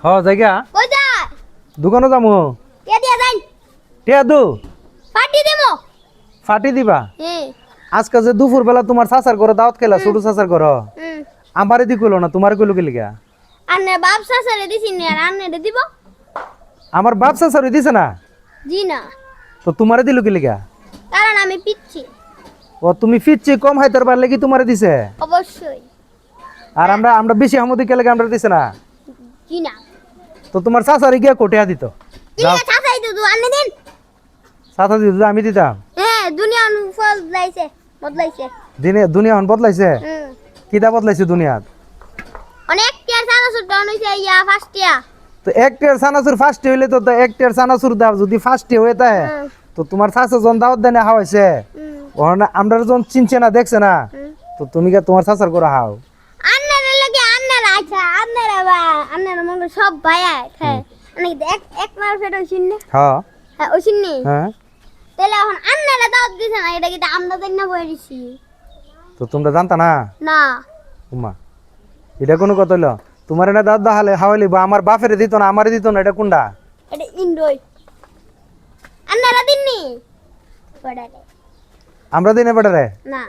হ জায়গা কই যা দোকানে যামু কে দিয়া যাই টিয়া দু পার্টি দেমো ফাটি দিবা হুম আজকে যে দুপুর বেলা তোমার চাচার ঘরে দাওয়াত খেলা ছোট চাচার ঘর হুম আমারে দি কইলো না তোমার কইলো কি লিগা আন্নে বাপ সাসারে দিছি নি আর আন্নে দিব আমার বাপ চাচারে দিছে না জি না তো তোমারে দিল কি লিগা কারণ আমি পিচ্ছি ও তুমি ফিচ্ছি কম হাইতার বার লাগি তোমারে দিছে অবশ্যই আর আমরা আমরা বেশি হামদি কে লাগে আমরা দিছে না জি না তো তোমার চাচারে গিয়া কোটিয়া দিত যাও ঠিক আছে তো আন্নে দিন চাচা দিত আমি দিতাম হ্যাঁ দুনিয়া ফল বদলাইছে দিনে দুনিয়া হন বদলাইছে হুম কিটা বদলাইছে দুনিয়াত অনেক টিয়ার সানা সুট ডাউন হইছে ইয়া ফার্স্ট টিয়া তো এক টিয়ার সানাসুর ফার্স্ট হইলে তো এক টিয়ার সানাসুর দাও যদি ফার্স্ট হয়ে থাকে হুম তো তোমার চাচা জন দাওয়াত দেনে হাওয়াইছে হুম ওখানে আমরা যখন চিনছে না দেখছে না তো তুমি কে তোমার চাচার করে হাও আন্নারা লাগে আন্নারা আচ্ছা আন্নারা বা আন্নারা মনে সব ভাইয়া হ্যাঁ অনেক এক মার ফেট হইছিন না হ্যাঁ হ্যাঁ হইছিন নি হ্যাঁ তাহলে এখন আন্নারা দাওয়াত দিছে না এটা কি আমরা দেন না বই দিছি তো তোমরা জানতা না না উমা এটা কোনো কথা হইলো তোমার না দাদা হালে হাওয়াইলি বা আমার বাপের দিত না আমারে দিত না এটা কোনটা এটা ইন্ডোই আন্নারা দিননি পড়ারে আমরা দিনে বেটারে না